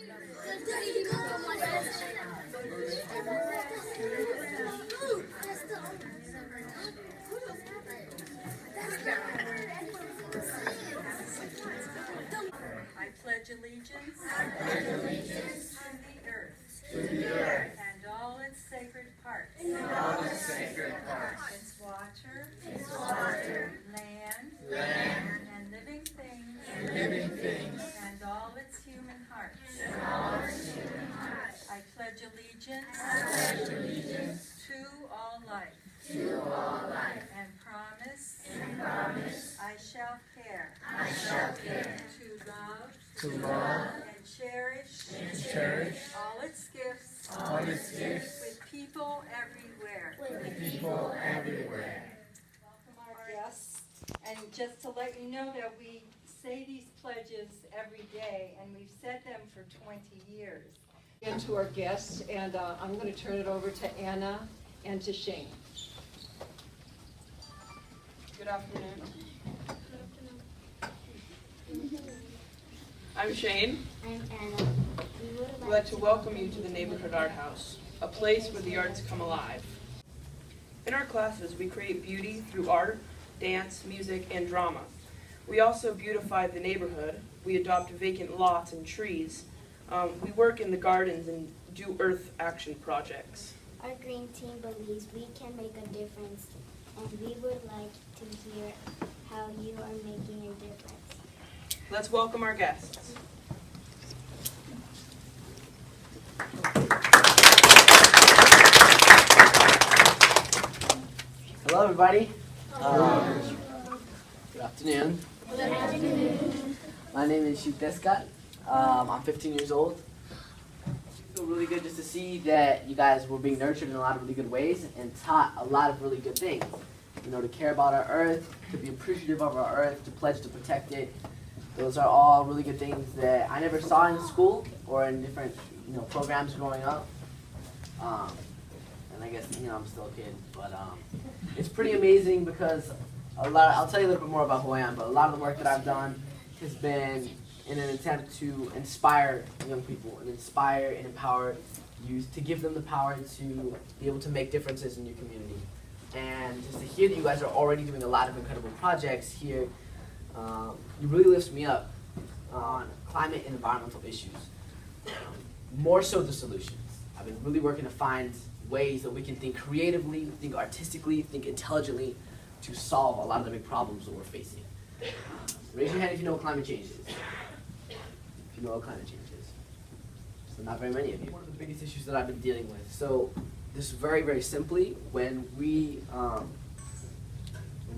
I pledge allegiance to the earth and all its sacred parts, its water, land, and living things, and all its human hearts. I pledge allegiance to all life, and promise I shall care to love and cherish all its gifts with people everywhere. Welcome our guests, and just to let you know that we say these pledges every day, and we've said them for 20 years. And to our guests, and I'm going to turn it over to Anna and to Shane. Good afternoon. I'm Shane. I'm Anna. We'd like to welcome you to the Neighborhood Art House, a place where the arts come alive. In our classes, we create beauty through art, dance, music, and drama. We also beautify the neighborhood. We adopt vacant lots and trees. We work in the gardens and do earth action projects. Our green team believes we can make a difference, and we would like to hear how you are making a difference. Let's welcome our guests. Hello, everybody. Hello. Good afternoon. My name is Shuteskat. I'm 15 years old. It feels really good just to see that you guys were being nurtured in a lot of really good ways and taught a lot of really good things. You know, to care about our earth, to be appreciative of our earth, to pledge to protect it. Those are all really good things that I never saw in school or in different, programs growing up. And I guess, I'm still a kid, but it's pretty amazing because I'll tell you a little bit more about who I am, but a lot of the work that I've done has been in an attempt to inspire young people and inspire and empower youth, to give them the power to be able to make differences in your community. And just to hear that you guys are already doing a lot of incredible projects here, it really lifts me up on climate and environmental issues. More so the solutions. I've been really working to find ways that we can think creatively, think artistically, think intelligently to solve a lot of the big problems that we're facing. Raise your hand if you know what climate change is. If you know what climate change is. So not very many of you. One of the biggest issues that I've been dealing with. So this very, very simply, when we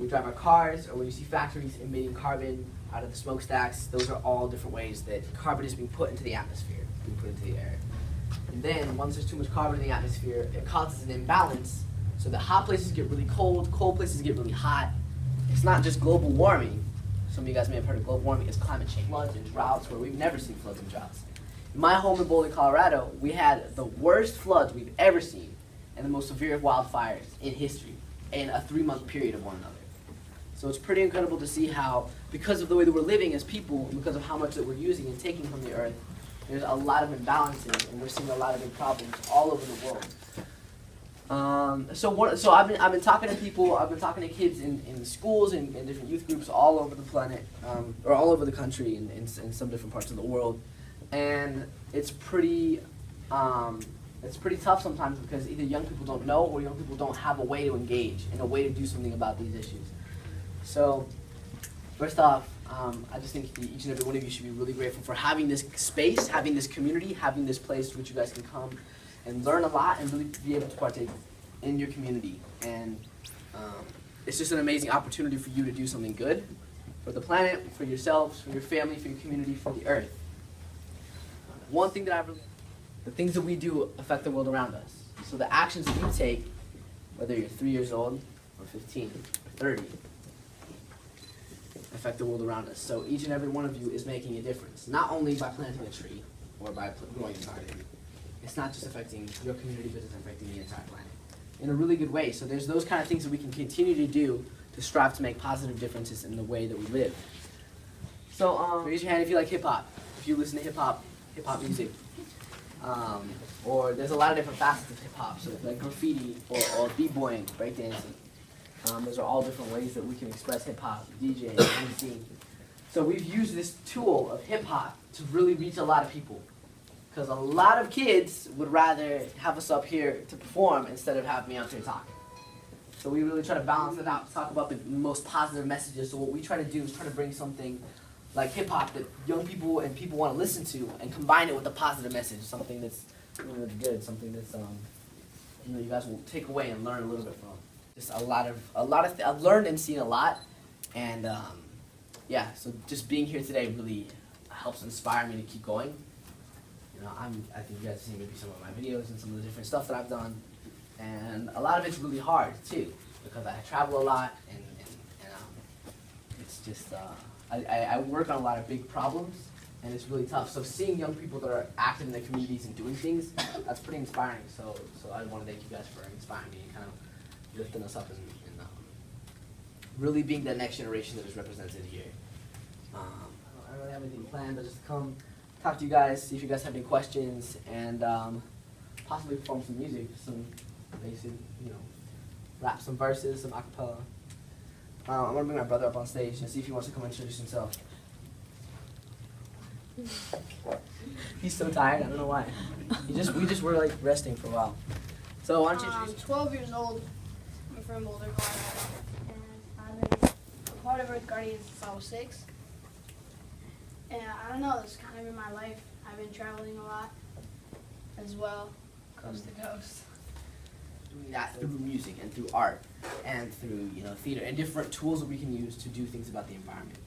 drive our cars or when you see factories emitting carbon out of the smokestacks, those are all different ways that carbon is being put into the atmosphere, being put into the air. And then once there's too much carbon in the atmosphere, it causes an imbalance. So the hot places get really cold places get really hot. It's not just global warming. Some of you guys may have heard of global warming. It's climate change, floods and droughts where we've never seen floods and droughts. In my home in Boulder, Colorado, we had the worst floods we've ever seen and the most severe wildfires in history in a 3-month period of one another. So it's pretty incredible to see how, because of the way that we're living as people, and because of how much that we're using and taking from the earth, there's a lot of imbalances, and we're seeing a lot of big problems all over the world. So I've been talking to people. I've been talking to kids in schools and in different youth groups all over the planet, or all over the country, and in some different parts of the world. And it's pretty tough sometimes because either young people don't know or young people don't have a way to engage and a way to do something about these issues. So first off, I just think each and every one of you should be really grateful for having this space, having this community, having this place to which you guys can come and learn a lot and really be able to partake in your community. And it's just an amazing opportunity for you to do something good for the planet, for yourselves, for your family, for your community, for the earth. One thing that the things that we do affect the world around us. So the actions that you take, whether you're 3 years old or 15 or 30, affect the world around us. So each and every one of you is making a difference, not only by planting a tree or by growing a garden. It's not just affecting your community, but it's affecting the entire planet in a really good way. So there's those kind of things that we can continue to do to strive to make positive differences in the way that we live. So raise your hand if you like hip-hop, if you listen to hip-hop, hip hop music. Or there's a lot of different facets of hip hop, so like graffiti or b-boying, breakdancing. Those are all different ways that we can express hip hop, DJing, MCing. So we've used this tool of hip hop to really reach a lot of people. Because a lot of kids would rather have us up here to perform instead of have me out here talking. So we really try to balance it out, talk about the most positive messages. So what we try to do is try to bring something like hip hop that young people and people want to listen to, and combine it with a positive message, something that's really good, something that's you guys will take away and learn a little bit from. Just a lot of I've learned and seen a lot, and yeah. So just being here today really helps inspire me to keep going. You know, I think you guys have seen maybe some of my videos and some of the different stuff that I've done, and a lot of it's really hard too, because I travel a lot, and it's just I work on a lot of big problems, and it's really tough. So seeing young people that are active in their communities and doing things, that's pretty inspiring. So I want to thank you guys for inspiring me and kind of lifting us up and really being the next generation that is represented here. I don't really have anything planned, but just come talk to you guys, see if you guys have any questions, and possibly perform some music, some basic, rap some verses, some acapella. I'm gonna bring my brother up on stage and see if he wants to come and introduce himself. He's so tired, I don't know why. We just were like resting for a while. So why don't you introduce I'm 12 years old. I'm from Boulder, Colorado. And I've been a part of Earth Guardians since I was 6. And I don't know, it's kind of in my life. I've been traveling a lot as well, coast to coast. doing that through music and through art and through theater and different tools that we can use to do things about the environment.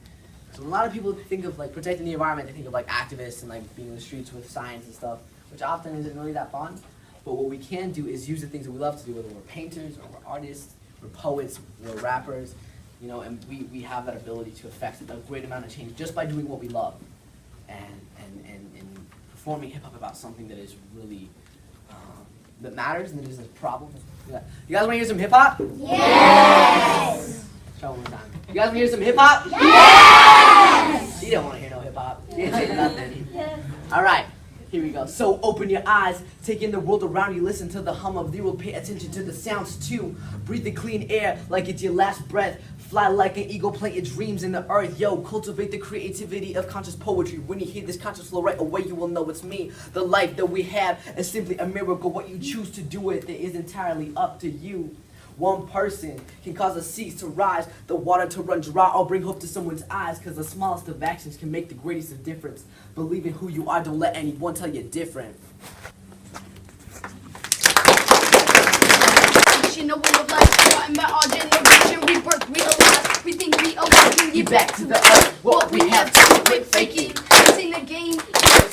So when a lot of people think of like protecting the environment, they think of like activists and like being in the streets with signs and stuff, which often isn't really that fun. But what we can do is use the things that we love to do, whether we're painters or we're artists, we're poets, we're rappers, and we have that ability to affect a great amount of change just by doing what we love and performing hip hop about something that is really that matters and that is a problem. Yeah. You guys want to hear some hip hop? Yes! Try one more time. You guys want to hear some hip hop? Yes! You don't want to hear no hip hop. You didn't say nothing. Yes. All right. Here we go. So open your eyes, take in the world around you, listen to the hum of the world, pay attention to the sounds too. Breathe the clean air like it's your last breath. Fly like an eagle, plant your dreams in the earth. Yo, cultivate the creativity of conscious poetry. When you hear this conscious flow right away, you will know it's me. The life that we have is simply a miracle. What you choose to do with it is entirely up to you. One person can cause a sea to rise, the water to run dry, or bring hope to someone's eyes, because the smallest of actions can make the greatest of difference. Believe in who you are, don't let anyone tell you different. In a wheel of life, forgotten by our generation, we work, we alive, we think we awaken. Get back to the earth, what we have to quit faking. It's in the game,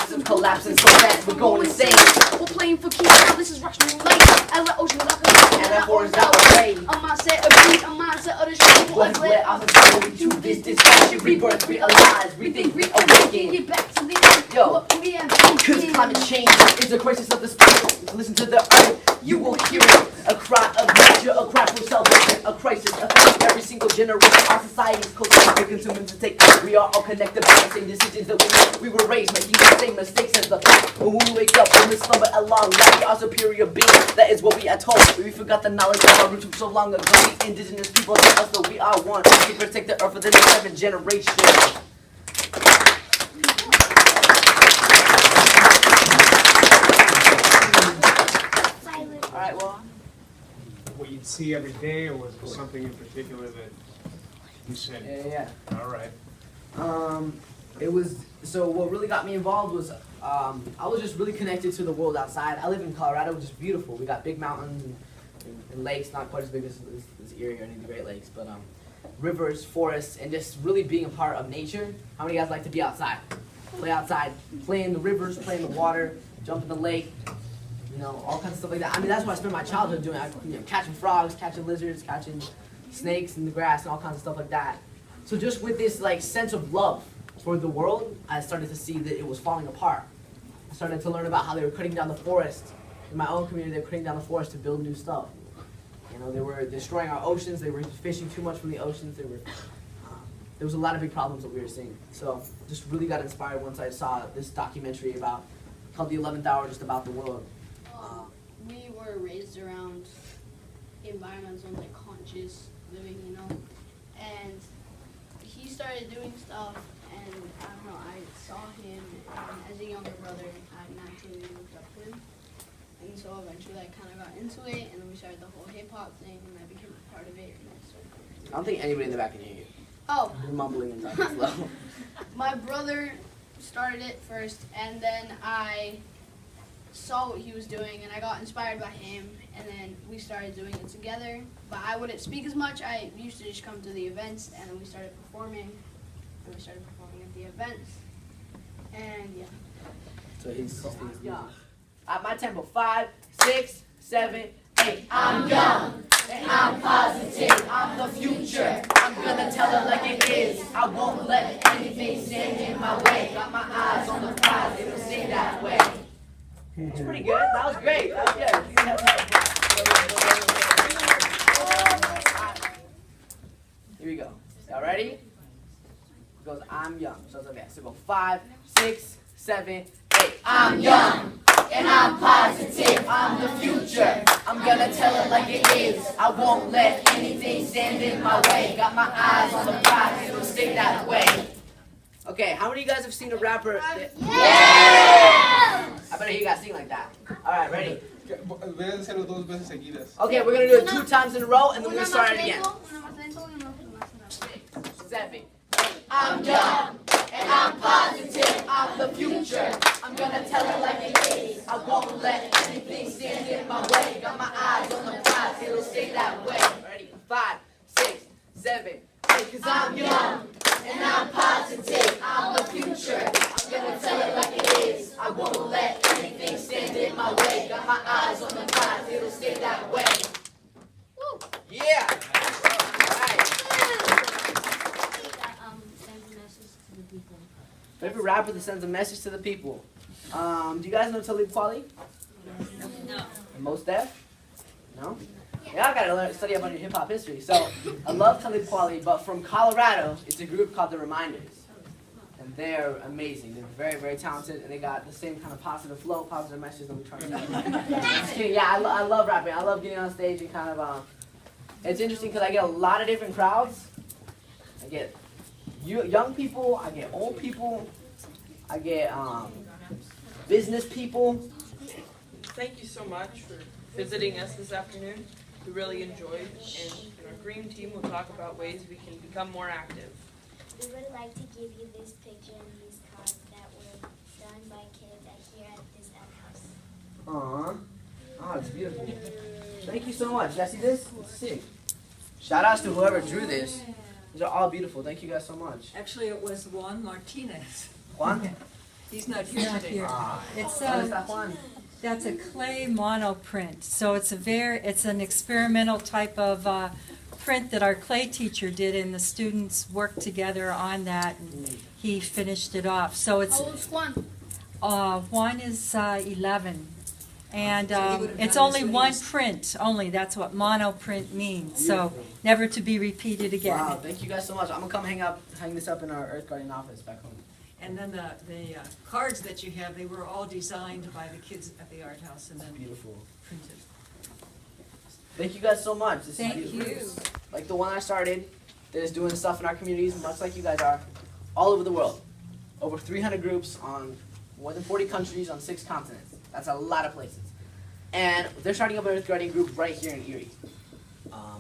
Some collapsing so fast, we're going insane. we're playing for keeps, now this is Russian light. I let ocean without control, And that horse out of rain. a mindset of peace, a mindset of the struggle. Let's let our society to this distraction. Rebirth, realize, rethink, reawaken. Get back to the earth, Yo, what we have Cause been. climate change is a crisis of the spirit. Listen to the earth, you will hear it. A cry of nature, a cry for salvation, a crisis affecting every single generation. Our society's culture, we're consuming to take. We are all connected by the same decisions that we make. We were raised making the same mistakes as the past. When we wake up from this slumber along, like we are superior beings. That is what we are told. We forgot the knowledge of our roots from so long ago. We indigenous people tell us that we are one. We protect the earth for the next 7 generations. Alright, well. What you'd see every day, or was there something in particular that you said? Yeah. All right. It was, so what really got me involved was, I was just really connected to the world outside. I live in Colorado, which is beautiful. We got big mountains and lakes, not quite as big as Erie or any of the Great Lakes, but rivers, forests, and just really being a part of nature. How many of you guys like to be outside? Play outside, play in the rivers, play in the water, jump in the lake, all kinds of stuff like that. I mean, that's what I spent my childhood doing. Catching frogs, catching lizards, catching snakes in the grass, and all kinds of stuff like that. So just with this sense of love for the world, I started to see that it was falling apart. I started to learn about how they were cutting down the forest. In my own community, they were cutting down the forest to build new stuff. They were destroying our oceans. They were fishing too much from the oceans. They there was a lot of big problems that we were seeing. So just really got inspired once I saw this documentary called The 11th Hour, just about the world. We were raised around environmental, like, conscious living, you know, and he started doing stuff, and I don't know, I saw him, and as a younger brother, I naturally looked up to him, and so eventually I kind of got into it, and then we started the whole hip-hop thing, and I became a part of it, and I started going through I don't think anybody in the back can hear you. Oh, You're mumbling and talking slow. my brother started it first, and then I saw what he was doing, and I got inspired by him, and then we started doing it together. But I wouldn't speak as much. I used to just come to the events, and then we started performing, and we started performing at the events, and yeah. So he's young. At my tempo, 5, 6, 7, 8. I'm young and I'm positive. I'm the future. I'm gonna tell it like it is. I won't let anything stand in my way. Got my eyes on the prize. It'll stay that way. It's pretty good. That was great. That was good. Here we go. Y'all ready? It goes, I'm young. So it's okay. So go 5, 6, 7, 8. I'm young and I'm positive. I'm the future. I'm gonna tell it like it is. I won't let anything stand in my way. Got my eyes on the prize. It'll stay that way. Okay, how many of you guys have seen a rapper? Yeah! I better hear you guys sing like that. All right, ready? Okay, we're gonna do it 2 times in a row, and then we're gonna start it again. 7. I'm young and I'm positive. I'm the future. I'm gonna tell it like it is. I won't let anything stand in my way. Got my eyes on the prize. It'll stay that way. Ready? 5, 6, 7, 8. 'Cause I'm young and I'm positive. I'm the future. I'm gonna tell it like it is. I won't let anything stand in my way. Got my eyes on the prize. It'll stay that way. Woo. Yeah. All right. Favorite rapper that sends a message to the people. Do you guys know Talib Kweli? No. Most Def? No? Yeah, I gotta study up on your hip hop history. So I love Talib Kweli, but from Colorado, it's a group called the Reminders. And they're amazing. They're very, very talented, and they got the same kind of positive flow, positive message that we try to do. Just kidding. Yeah, I love rapping. I love getting on stage and kind of, it's interesting because I get a lot of different crowds. I get young people, I get old people, I get business people. Thank you so much for visiting us this afternoon. We really enjoyed, and our green team will talk about ways we can become more active. We would like to give you this picture and these cards that were done by kids here at this house. Aww. Oh, it's beautiful. Thank you so much. You guys see this? It's sick. Shout outs to whoever drew this. These are all beautiful. Thank you guys so much. Actually, it was Juan Martinez. Juan? He's not here today. It's Juan. That's a clay monoprint. So it's an experimental type of print that our clay teacher did, and the students worked together on that, and he finished it off. So it's How old's Juan? Juan is 11. And So he would have it's done only this when he one was- print only. That's what monoprint means. So never to be repeated again. Wow, thank you guys so much. I'm gonna come hang this up in our Earth Guardian office back home. And then the cards that you have, they were all designed by the kids at the art house and then Beautiful. printed. Thank you guys so much. This Thank is you. beautiful. Like the one I started, that is doing stuff in our communities, much like you guys are, all over the world. Over 300 groups on more than 40 countries on 6 continents. That's a lot of places. And they're starting up an Earth Guardian group right here in Erie.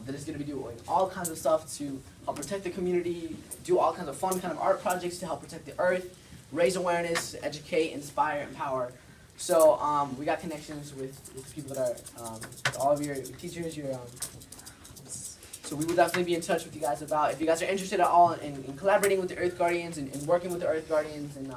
That is going to be doing all kinds of stuff to help protect the community, do all kinds of fun kind of art projects to help protect the earth, raise awareness, educate, inspire, empower. So we got connections with people that are all of your teachers. So we would definitely be in touch with you guys about if you guys are interested at all in collaborating with the Earth Guardians and working with the Earth Guardians and